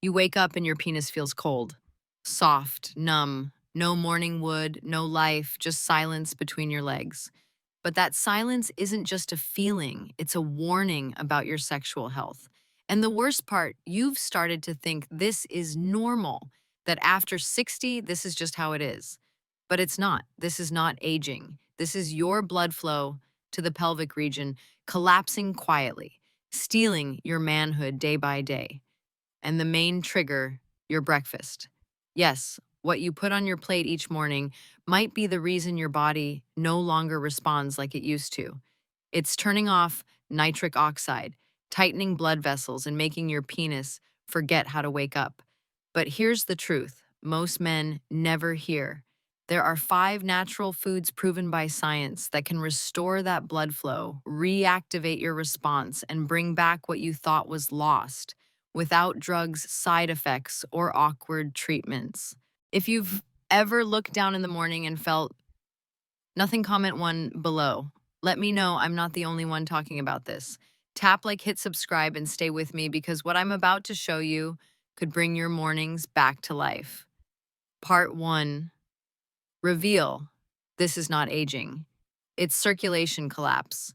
You wake up and your penis feels cold, soft, numb, no morning wood, no life, just silence between your legs. But that silence isn't just a feeling, it's a warning about your sexual health. And the worst part, you've started to think this is normal, that after 60, this is just how it is. But it's not. This is not aging. This is your blood flow to the pelvic region collapsing quietly, stealing your manhood day by day. And the main trigger, your breakfast. Yes, what you put on your plate each morning might be the reason your body no longer responds like it used to. It's turning off nitric oxide, tightening blood vessels, and making your penis forget how to wake up. But here's the truth most men never hear. There are 5 natural foods proven by science that can restore that blood flow, reactivate your response, and bring back what you thought was lost without drugs, side effects, or awkward treatments. If you've ever looked down in the morning and felt nothing, comment 1 below. Let me know I'm not the only one talking about this. Tap like, hit subscribe, and stay with me because what I'm about to show you could bring your mornings back to life. Part 1. Reveal. This is not aging. It's circulation collapse.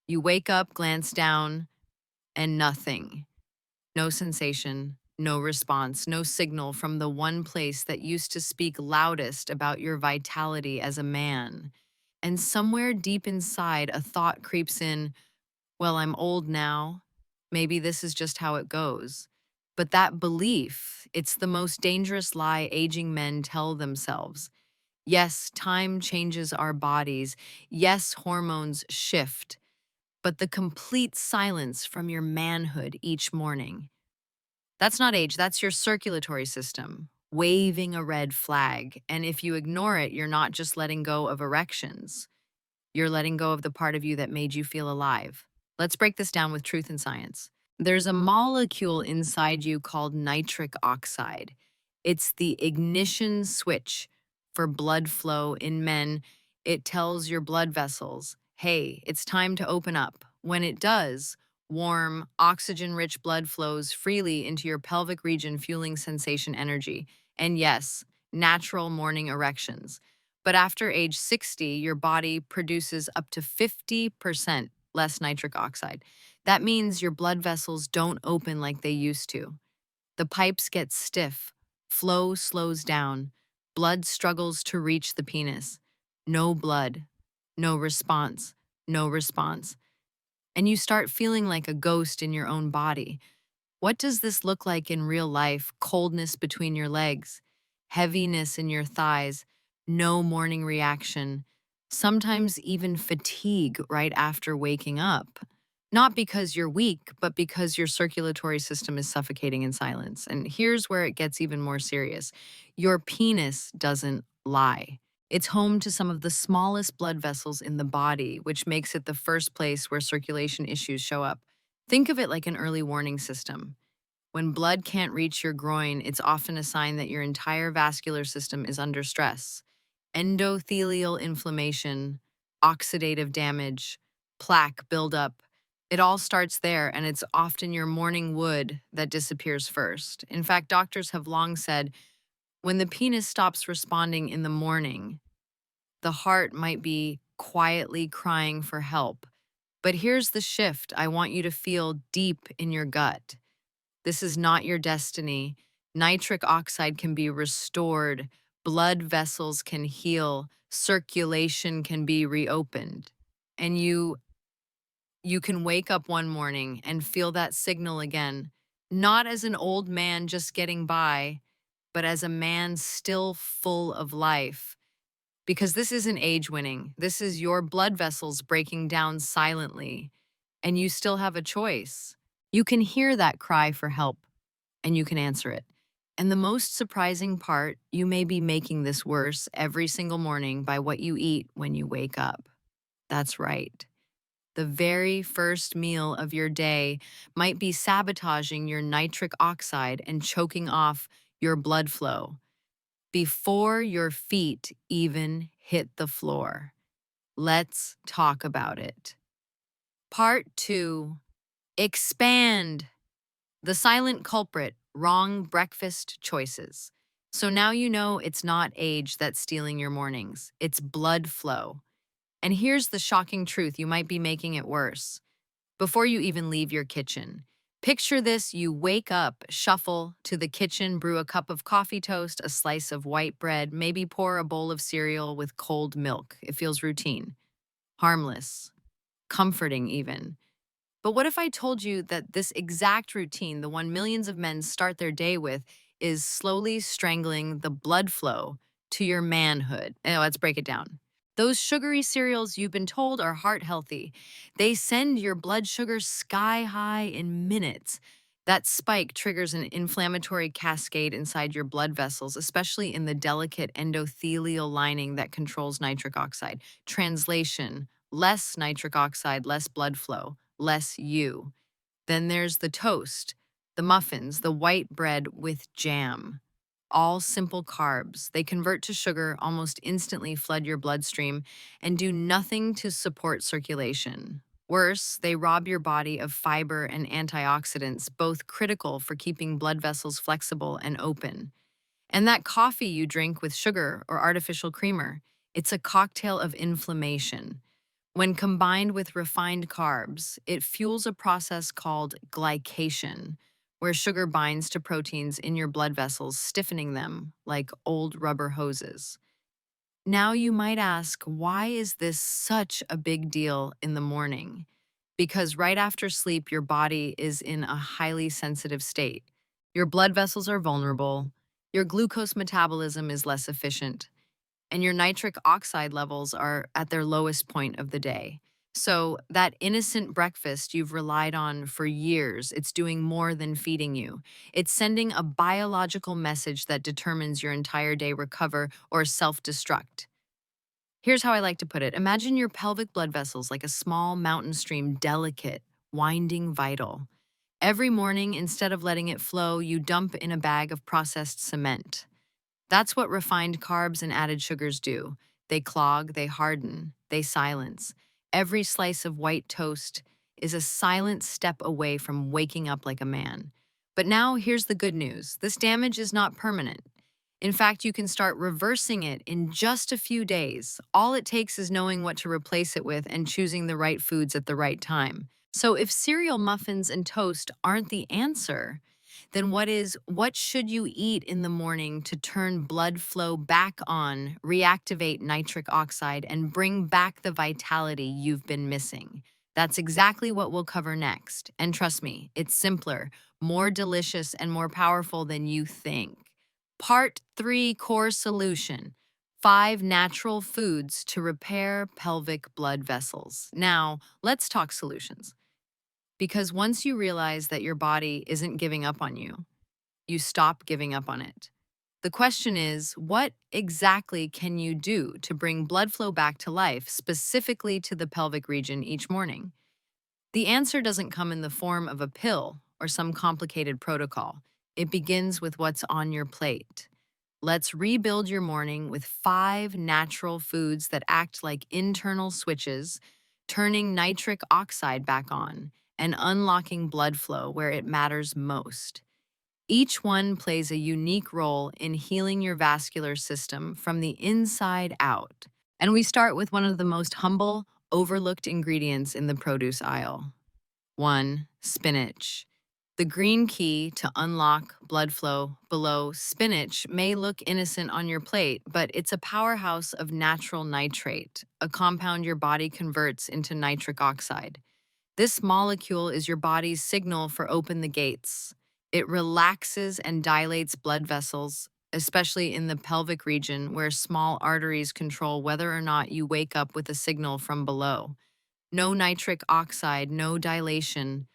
You wake up, glance down, and nothing. No sensation, no response, no signal from the one place that used to speak loudest about your vitality as a man. And somewhere deep inside, a thought creeps in, well, I'm old now. Maybe this is just how it goes. But that belief, it's the most dangerous lie aging men tell themselves. Yes, time changes our bodies. Yes, hormones shift. But the complete silence from your manhood each morning, that's not age, that's your circulatory system, waving a red flag. And if you ignore it, you're not just letting go of erections, you're letting go of the part of you that made you feel alive. Let's break this down with truth and science. There's a molecule inside you called nitric oxide. It's the ignition switch for blood flow in men. It tells your blood vessels, hey, it's time to open up. When it does, warm, oxygen-rich blood flows freely into your pelvic region, fueling sensation energy. And yes, natural morning erections. But after age 60, your body produces up to 50% less nitric oxide. That means your blood vessels don't open like they used to. The pipes get stiff, flow slows down, blood struggles to reach the penis. No blood, no response, no response. And you start feeling like a ghost in your own body. What does this look like in real life? Coldness between your legs, heaviness in your thighs, no morning reaction, sometimes even fatigue right after waking up. Not because you're weak, but because your circulatory system is suffocating in silence. And here's where it gets even more serious. Your penis doesn't lie. It's home to some of the smallest blood vessels in the body, which makes it the first place where circulation issues show up. Think of it like an early warning system. When blood can't reach your groin, it's often a sign that your entire vascular system is under stress. Endothelial inflammation, oxidative damage, plaque buildup. It all starts there, and it's often your morning wood that disappears first. In fact, doctors have long said when the penis stops responding in the morning, the heart might be quietly crying for help. But here's the shift I want you to feel deep in your gut. This is not your destiny. Nitric oxide can be restored, blood vessels can heal, circulation can be reopened. And you can wake up one morning and feel that signal again, not as an old man just getting by, but as a man still full of life. Because this isn't age winning. This is your blood vessels breaking down silently, and you still have a choice. You can hear that cry for help, and you can answer it. And the most surprising part, you may be making this worse every single morning by what you eat when you wake up. That's right. The very first meal of your day might be sabotaging your nitric oxide and choking off your blood flow before your feet even hit the floor. Let's talk about it. Part 2. Expand. The silent culprit wrong breakfast choices. So now you know it's not age that's stealing your mornings, it's blood flow. And here's the shocking truth, you might be making it worse. Before you even leave your kitchen, picture this: you wake up, shuffle to the kitchen, brew a cup of coffee toast, a slice of white bread, maybe pour a bowl of cereal with cold milk. It feels routine, harmless, comforting even. But what if I told you that this exact routine, the one millions of men start their day with, is slowly strangling the blood flow to your manhood? Let's break it down. Those sugary cereals you've been told are heart healthy, they send your blood sugar sky high in minutes. That spike triggers an inflammatory cascade inside your blood vessels, especially in the delicate endothelial lining that controls nitric oxide. Translation: less nitric oxide, less blood flow, less you. Then there's the toast, the muffins, the white bread with jam. All simple carbs. They convert to sugar, almost instantly flood your bloodstream, and do nothing to support circulation. Worse, they rob your body of fiber and antioxidants, both critical for keeping blood vessels flexible and open. And that coffee you drink with sugar or artificial creamer, it's a cocktail of inflammation. When combined with refined carbs, it fuels a process called glycation, where sugar binds to proteins in your blood vessels, stiffening them like old rubber hoses. Now you might ask, why is this such a big deal in the morning? Because right after sleep, your body is in a highly sensitive state. Your blood vessels are vulnerable, your glucose metabolism is less efficient, and your nitric oxide levels are at their lowest point of the day. So that innocent breakfast you've relied on for years, it's doing more than feeding you. It's sending a biological message that determines your entire day recover or self-destruct. Here's how I like to put it. Imagine your pelvic blood vessels like a small mountain stream, delicate, winding, vital. Every morning, instead of letting it flow, you dump in a bag of processed cement. That's what refined carbs and added sugars do. They clog, they harden, they silence. Every slice of white toast is a silent step away from waking up like a man. But now here's the good news. This damage is not permanent. In fact, you can start reversing it in just a few days. All it takes is knowing what to replace it with and choosing the right foods at the right time. So if cereal, muffins, and toast aren't the answer, then what should you eat in the morning to turn blood flow back on, reactivate nitric oxide, and bring back the vitality you've been missing? That's exactly what we'll cover next. And trust me, it's simpler, more delicious, and more powerful than you think. Part 3: Core Solution: 5 natural foods to repair pelvic blood vessels. Now, let's talk solutions. Because once you realize that your body isn't giving up on you, you stop giving up on it. The question is, what exactly can you do to bring blood flow back to life, specifically to the pelvic region each morning? The answer doesn't come in the form of a pill or some complicated protocol. It begins with what's on your plate. Let's rebuild your morning with 5 natural foods that act like internal switches, turning nitric oxide back on and unlocking blood flow where it matters most. Each one plays a unique role in healing your vascular system from the inside out. And we start with one of the most humble, overlooked ingredients in the produce aisle. 1. Spinach. The green key to unlock blood flow below. Spinach may look innocent on your plate, but it's a powerhouse of natural nitrate, a compound your body converts into nitric oxide. This molecule is your body's signal for open the gates. It relaxes and dilates blood vessels, especially in the pelvic region where small arteries control whether or not you wake up with a signal from below. No nitric oxide, no dilation,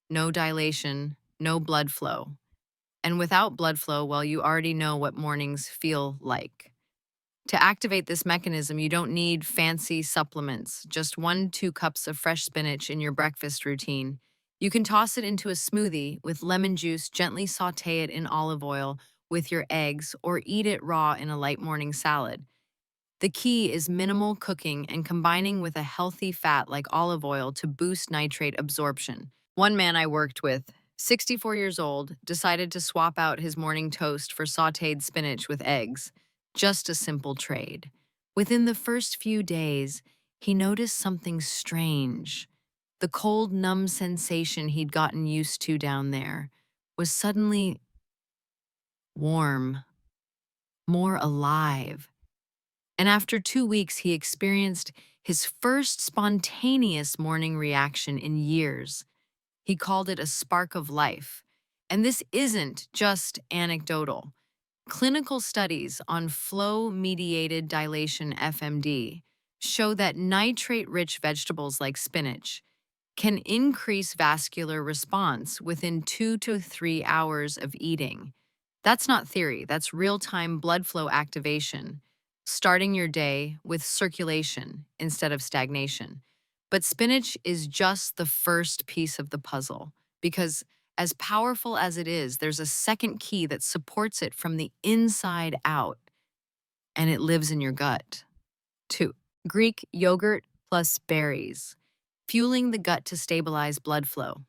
no blood flow. And without blood flow, well, you already know what mornings feel like. To activate this mechanism, you don't need fancy supplements, just 1-2 cups of fresh spinach in your breakfast routine. You can toss it into a smoothie with lemon juice, gently saute it in olive oil with your eggs, or eat it raw in a light morning salad. The key is minimal cooking and combining with a healthy fat like olive oil to boost nitrate absorption. One man I worked with 64 years old, decided to swap out his morning toast for sautéed spinach with eggs. Just a simple trade. Within the first few days, he noticed something strange. The cold, numb sensation he'd gotten used to down there was suddenly warm, more alive. And after 2 weeks, he experienced his first spontaneous morning reaction in years. He called it a spark of life. And this isn't just anecdotal. Clinical studies on flow-mediated dilation (FMD) show that nitrate-rich vegetables like spinach can increase vascular response within 2 to 3 hours of eating. That's not theory, that's real-time blood flow activation, starting your day with circulation instead of stagnation. But spinach is just the first piece of the puzzle, because as powerful as it is, there's a second key that supports it from the inside out, and it lives in your gut. 2. Greek yogurt plus berries, fueling the gut to stabilize blood flow.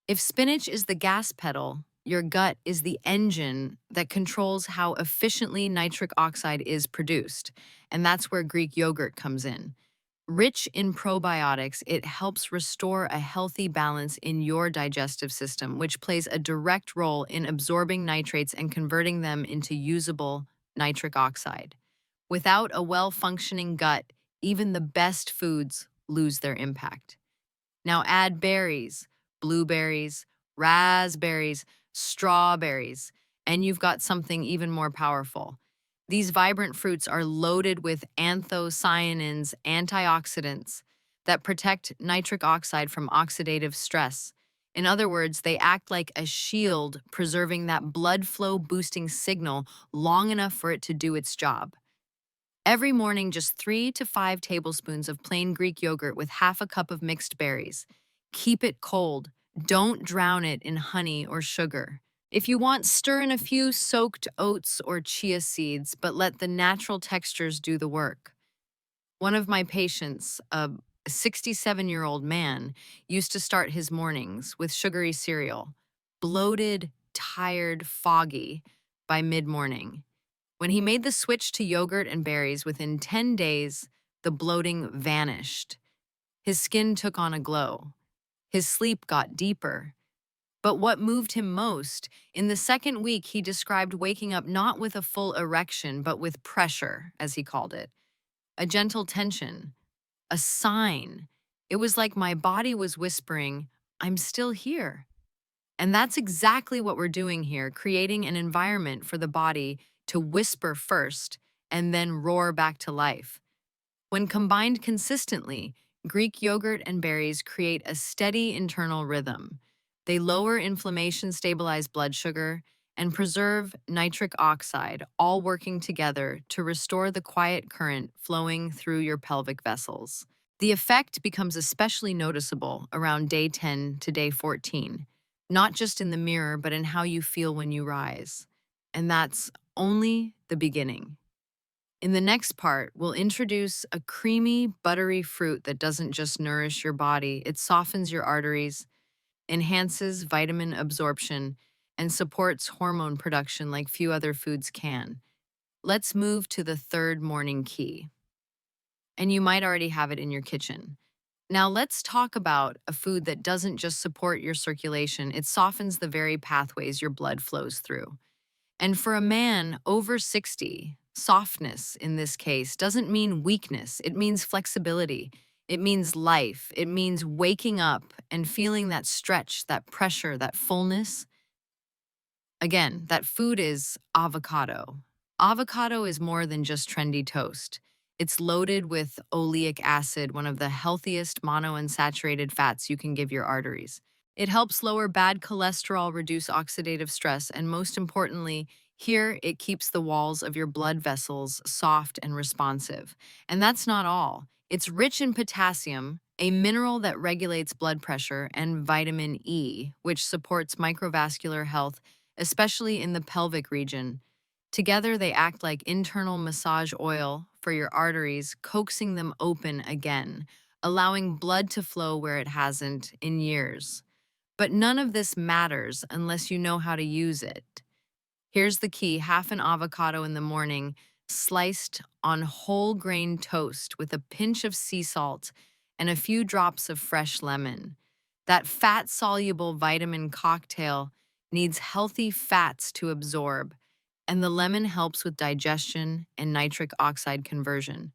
If spinach is the gas pedal, your gut is the engine that controls how efficiently nitric oxide is produced, and that's where Greek yogurt comes in. Rich in probiotics, it helps restore a healthy balance in your digestive system, which plays a direct role in absorbing nitrates and converting them into usable nitric oxide. Without a well-functioning gut, even the best foods lose their impact. Now add berries, blueberries, raspberries, strawberries, and you've got something even more powerful. These vibrant fruits are loaded with anthocyanins, antioxidants, that protect nitric oxide from oxidative stress. In other words, they act like a shield, preserving that blood flow boosting signal long enough for it to do its job. Every morning, just 3 to 5 tablespoons of plain Greek yogurt with half a cup of mixed berries. Keep it cold. Don't drown it in honey or sugar. If you want, stir in a few soaked oats or chia seeds, but let the natural textures do the work. One of my patients, a 67-year-old man, used to start his mornings with sugary cereal, bloated, tired, foggy by mid-morning. When he made the switch to yogurt and berries within 10 days, the bloating vanished. His skin took on a glow. His sleep got deeper. But what moved him most, in the second week, he described waking up not with a full erection, but with pressure, as he called it. A gentle tension, a sign. It was like my body was whispering, "I'm still here." And that's exactly what we're doing here, creating an environment for the body to whisper first and then roar back to life. When combined consistently, Greek yogurt and berries create a steady internal rhythm. They lower inflammation, stabilize blood sugar, and preserve nitric oxide, all working together to restore the quiet current flowing through your pelvic vessels. The effect becomes especially noticeable around day 10 to day 14, not just in the mirror, but in how you feel when you rise. And that's only the beginning. In the next part, we'll introduce a creamy, buttery fruit that doesn't just nourish your body, it softens your arteries, enhances vitamin absorption, and supports hormone production like few other foods can. Let's move to the third morning key. And you might already have it in your kitchen. Now let's talk about a food that doesn't just support your circulation, it softens the very pathways your blood flows through. And for a man over 60, softness in this case doesn't mean weakness, it means flexibility. It means life. It means waking up and feeling that stretch, that pressure, that fullness. Again, that food is avocado. Avocado is more than just trendy toast. It's loaded with oleic acid, one of the healthiest monounsaturated fats you can give your arteries. It helps lower bad cholesterol, reduce oxidative stress, and most importantly, here it keeps the walls of your blood vessels soft and responsive. And that's not all. It's rich in potassium, a mineral that regulates blood pressure, and vitamin E, which supports microvascular health, especially in the pelvic region. Together, they act like internal massage oil for your arteries, coaxing them open again, allowing blood to flow where it hasn't in years. But none of this matters unless you know how to use it. Here's the key: half an avocado in the morning, sliced on whole grain toast with a pinch of sea salt and a few drops of fresh lemon. That fat soluble vitamin cocktail needs healthy fats to absorb, and the lemon helps with digestion and nitric oxide conversion.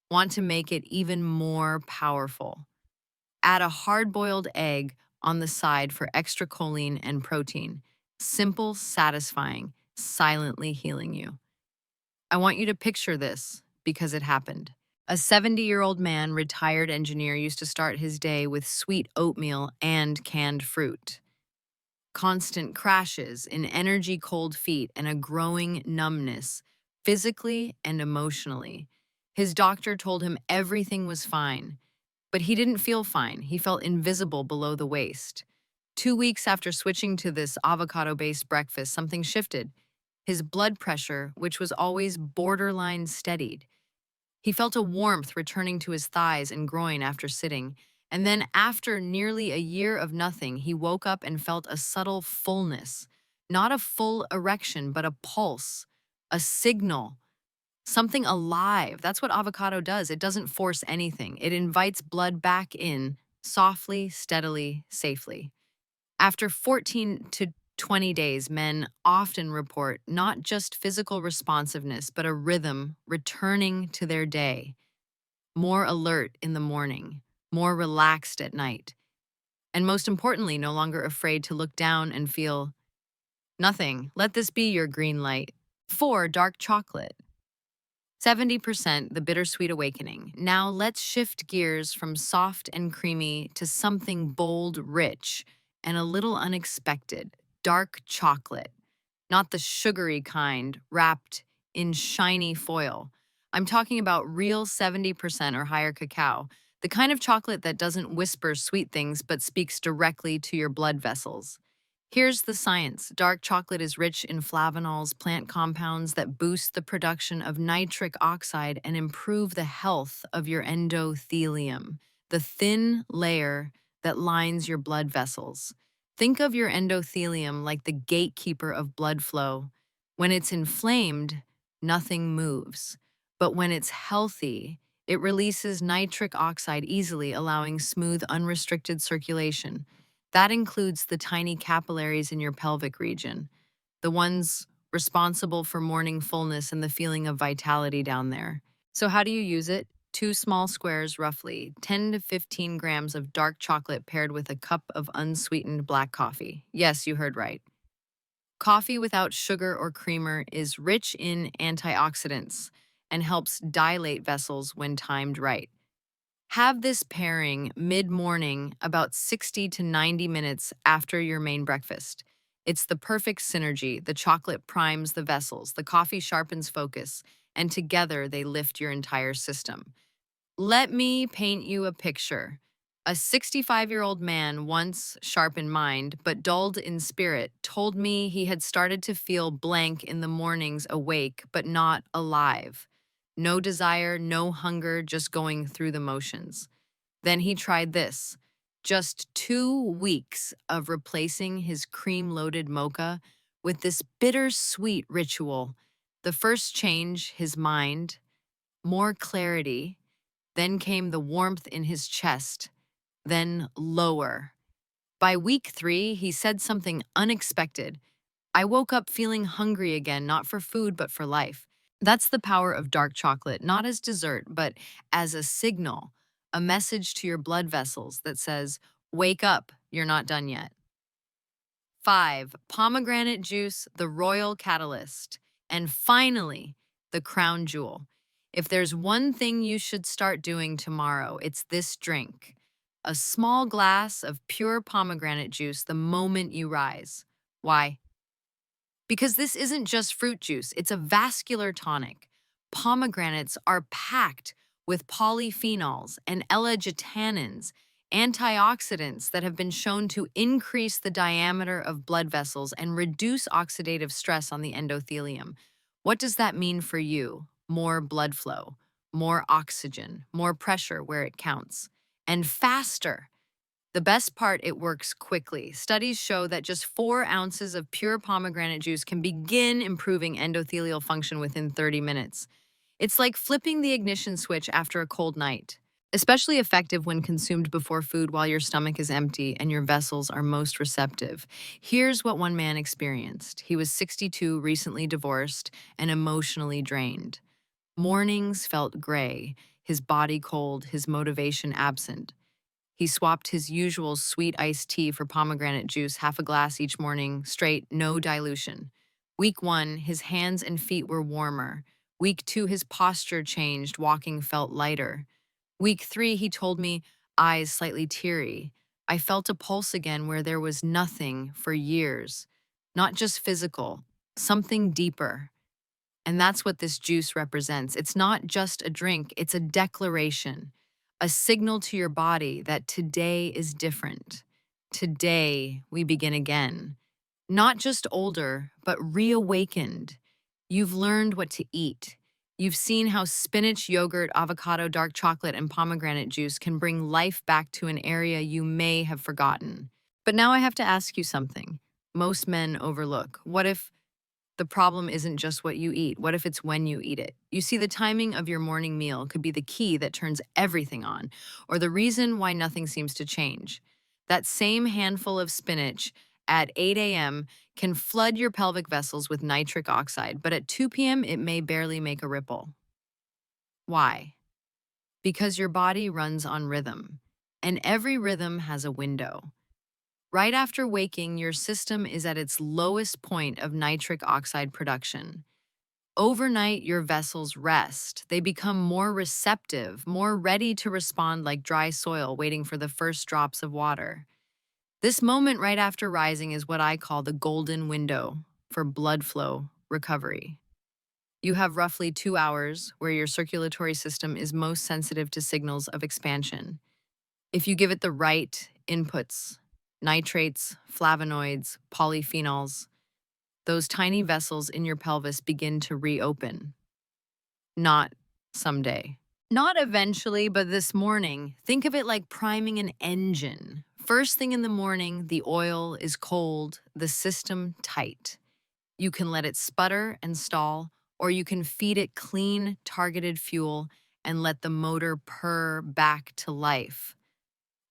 Want to make it even more powerful? Add a hard boiled egg on the side for extra choline and protein. Simple, satisfying, silently healing you. I want you to picture this because it happened. A 70-year-old man, retired engineer, used to start his day with sweet oatmeal and canned fruit. Constant crashes in energy cold feet and a growing numbness, physically and emotionally. His doctor told him everything was fine, but he didn't feel fine. He felt invisible below the waist. 2 weeks after switching to this avocado-based breakfast, something shifted. His blood pressure, which was always borderline steadied. He felt a warmth returning to his thighs and groin after sitting. And then, after nearly a year of nothing, he woke up and felt a subtle fullness. Not a full erection, but a pulse, a signal, something alive. That's what avocado does. It doesn't force anything. It invites blood back in, softly, steadily, safely. After 14 to 20 days, men often report not just physical responsiveness, but a rhythm returning to their day, more alert in the morning, more relaxed at night, and most importantly, no longer afraid to look down and feel nothing. Let this be your green light. 4. Dark chocolate. 70% the bittersweet awakening. Now let's shift gears from soft and creamy to something bold, rich, and a little unexpected. Dark chocolate. Not the sugary kind wrapped in shiny foil. I'm talking about real 70% or higher cacao, the kind of chocolate that doesn't whisper sweet things but speaks directly to your blood vessels. Here's the science. Dark chocolate is rich in flavanols, plant compounds that boost the production of nitric oxide and improve the health of your endothelium, the thin layer that lines your blood vessels. Think of your endothelium like the gatekeeper of blood flow. When it's inflamed, nothing moves. But when it's healthy, it releases nitric oxide easily, allowing smooth, unrestricted circulation. That includes the tiny capillaries in your pelvic region, the ones responsible for morning fullness and the feeling of vitality down there. So how do you use it? 2 small squares, roughly 10 to 15 grams of dark chocolate paired with a cup of unsweetened black coffee. Yes, you heard right. Coffee without sugar or creamer is rich in antioxidants and helps dilate vessels when timed right. Have this pairing mid-morning, about 60 to 90 minutes after your main breakfast. It's the perfect synergy. The chocolate primes the vessels, the coffee sharpens focus, and together they lift your entire system. Let me paint you a picture. A 65-year-old man, once sharp in mind but dulled in spirit, told me he had started to feel blank in the mornings, awake but not alive. No desire, no hunger, just going through the motions. Then he tried this. Just 2 weeks of replacing his cream-loaded mocha with this bittersweet ritual. The first change, his mind, more clarity. Then came the warmth in his chest, then lower. By week 3, he said something unexpected. I woke up feeling hungry again, not for food, but for life. That's the power of dark chocolate, not as dessert, but as a signal, a message to your blood vessels that says, wake up, you're not done yet. 5. Pomegranate juice, the royal catalyst. And finally, the crown jewel. If there's one thing you should start doing tomorrow, it's this drink. A small glass of pure pomegranate juice the moment you rise. Why? Because this isn't just fruit juice, it's a vascular tonic. Pomegranates are packed with polyphenols and L-glutanins, antioxidants that have been shown to increase the diameter of blood vessels and reduce oxidative stress on the endothelium. What does that mean for you? More blood flow, more oxygen, more pressure where it counts, and faster. The best part, it works quickly. Studies show that just 4 ounces of pure pomegranate juice can begin improving endothelial function within 30 minutes. It's like flipping the ignition switch after a cold night. Especially effective when consumed before food while your stomach is empty and your vessels are most receptive. Here's what one man experienced. He was 62, recently divorced, and emotionally drained. Mornings felt gray, his body cold, his motivation absent. He swapped his usual sweet iced tea for pomegranate juice, half a glass each morning, straight, no dilution. Week 1, his hands and feet were warmer. Week 2, his posture changed, walking felt lighter. Week 3, he told me, eyes slightly teary. I felt a pulse again where there was nothing for years. Not just physical, something deeper. And that's what this juice represents. It's not just a drink, it's a declaration, a signal to your body that today is different. Today, we begin again. Not just older, but reawakened. You've learned what to eat. You've seen how spinach, yogurt, avocado, dark chocolate, and pomegranate juice can bring life back to an area you may have forgotten. But now I have to ask you something most men overlook. What if the problem isn't just what you eat? What if it's when you eat it? You see, the timing of your morning meal could be the key that turns everything on, or the reason why nothing seems to change. That same handful of spinach at 8 a.m. can flood your pelvic vessels with nitric oxide, but at 2 p.m., it may barely make a ripple. Why? Because your body runs on rhythm, and every rhythm has a window. Right after waking, your system is at its lowest point of nitric oxide production. Overnight, your vessels rest. They become more receptive, more ready to respond like dry soil waiting for the first drops of water. This moment right after rising is what I call the golden window for blood flow recovery. You have roughly 2 hours where your circulatory system is most sensitive to signals of expansion. If you give it the right inputs, nitrates, flavonoids, polyphenols, those tiny vessels in your pelvis begin to reopen. Not someday. Not eventually, but this morning. Think of it like priming an engine. First thing in the morning, the oil is cold, the system tight. You can let it sputter and stall, or you can feed it clean, targeted fuel and let the motor purr back to life.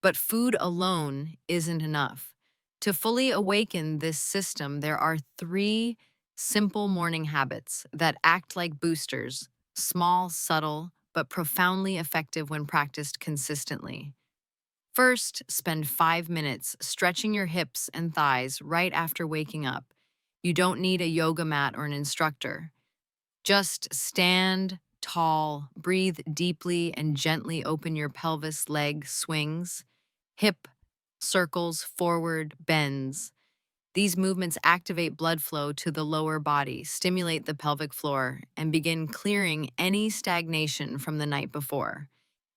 But food alone isn't enough. To fully awaken this system, there are 3 simple morning habits that act like boosters, small, subtle, but profoundly effective when practiced consistently. First, spend 5 minutes stretching your hips and thighs right after waking up. You don't need a yoga mat or an instructor. Just stand tall, breathe deeply, and gently open your pelvis, leg swings, hip circles, forward bends. These movements activate blood flow to the lower body, stimulate the pelvic floor, and begin clearing any stagnation from the night before.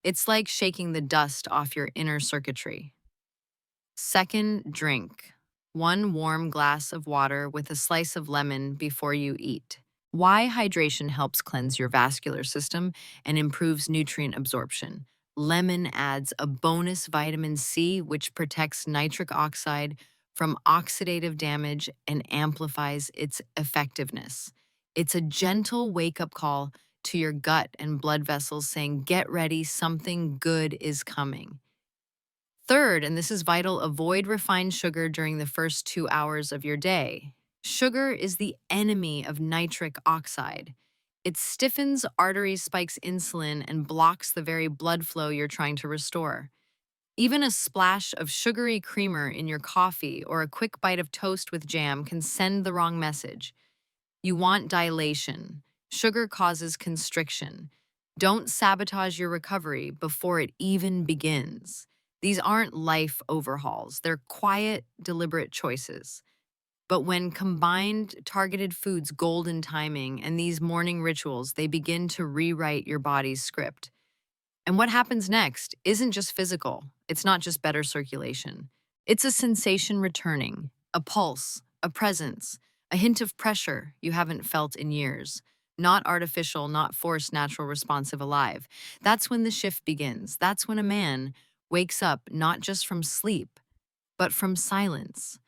It's like shaking the dust off your inner circuitry. Second, drink 1 warm glass of water with a slice of lemon before you eat. Why hydration helps cleanse your vascular system and improves nutrient absorption. Lemon adds a bonus vitamin C, which protects nitric oxide from oxidative damage and amplifies its effectiveness. It's a gentle wake-up call to your gut and blood vessels saying, get ready, something good is coming. Third, and this is vital, avoid refined sugar during the first 2 hours of your day. Sugar is the enemy of nitric oxide. It stiffens arteries, spikes insulin, and blocks the very blood flow you're trying to restore. Even a splash of sugary creamer in your coffee or a quick bite of toast with jam can send the wrong message. You want dilation. Sugar causes constriction. Don't sabotage your recovery before it even begins. These aren't life overhauls. They're quiet, deliberate choices. But when combined targeted foods, golden timing, and these morning rituals, they begin to rewrite your body's script. And what happens next isn't just physical. It's not just better circulation. It's a sensation returning, a pulse, a presence, a hint of pressure you haven't felt in years. Not artificial, not forced, natural, responsive, alive. That's when the shift begins. That's when a man wakes up not just from sleep, but from silence.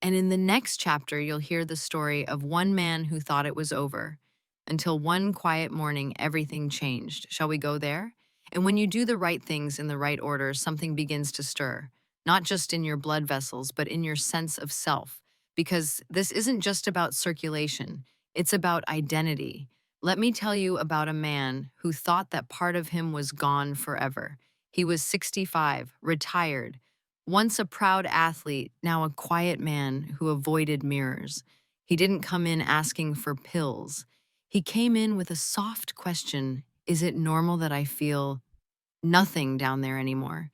And in the next chapter, you'll hear the story of one man who thought it was over, until one quiet morning, everything changed. Shall we go there? And when you do the right things in the right order, something begins to stir, not just in your blood vessels, but in your sense of self. Because this isn't just about circulation, it's about identity. Let me tell you about a man who thought that part of him was gone forever. He was 65, retired, once a proud athlete, now a quiet man who avoided mirrors. He didn't come in asking for pills. He came in with a soft question: is it normal that I feel nothing down there anymore?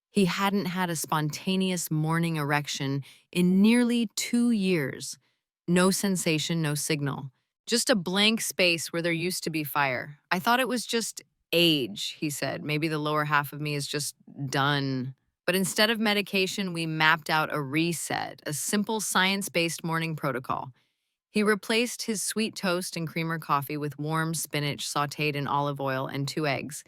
He hadn't had a spontaneous morning erection in nearly 2 years. No sensation, no signal. Just a blank space where there used to be fire. I thought it was just age, he said. Maybe the lower half of me is just done. But instead of medication, we mapped out a reset, a simple science-based morning protocol. He replaced his sweet toast and creamer coffee with warm spinach sautéed in olive oil and 2 eggs.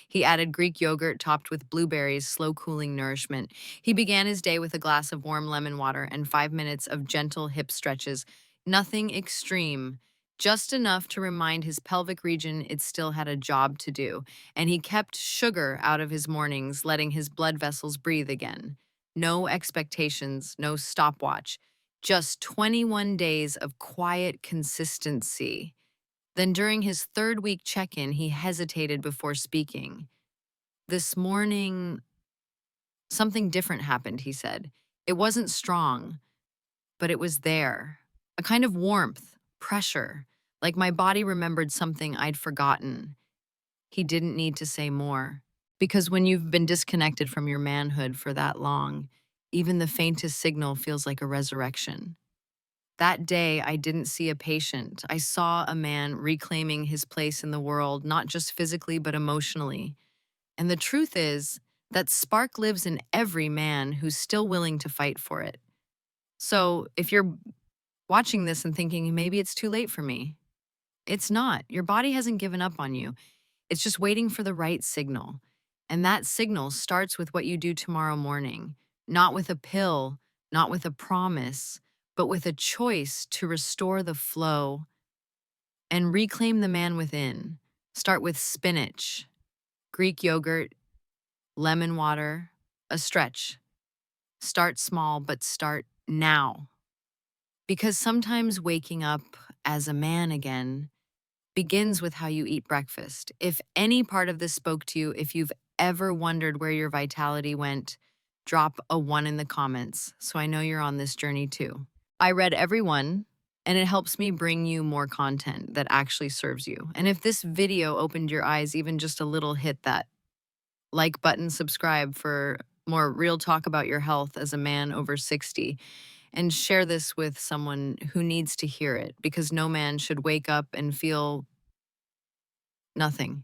He added Greek yogurt topped with blueberries, slow-cooling nourishment. He began his day with a glass of warm lemon water and 5 minutes of gentle hip stretches. Nothing extreme, just enough to remind his pelvic region it still had a job to do. And he kept sugar out of his mornings, letting his blood vessels breathe again. No expectations, no stopwatch. Just 21 days of quiet consistency. Then during his third-week check-in, he hesitated before speaking. This morning, something different happened, he said. It wasn't strong, but it was there. A kind of warmth, pressure, like my body remembered something I'd forgotten. He didn't need to say more. Because when you've been disconnected from your manhood for that long, even the faintest signal feels like a resurrection. That day, I didn't see a patient. I saw a man reclaiming his place in the world, not just physically, but emotionally. And the truth is that spark lives in every man who's still willing to fight for it. So if you're watching this and thinking, maybe it's too late for me, it's not. Your body hasn't given up on you. It's just waiting for the right signal. And that signal starts with what you do tomorrow morning, not with a pill, not with a promise, but with a choice to restore the flow and reclaim the man within. Start with spinach, Greek yogurt, lemon water, a stretch. Start small, but start now. Because sometimes waking up as a man again begins with how you eat breakfast. If any part of this spoke to you, if you've ever wondered where your vitality went, drop a 1 in the comments so I know you're on this journey too. I read every one, and it helps me bring you more content that actually serves you. And if this video opened your eyes even just a little, hit that like button, subscribe for more real talk about your health as a man over 60, and share this with someone who needs to hear it, because no man should wake up and feel nothing.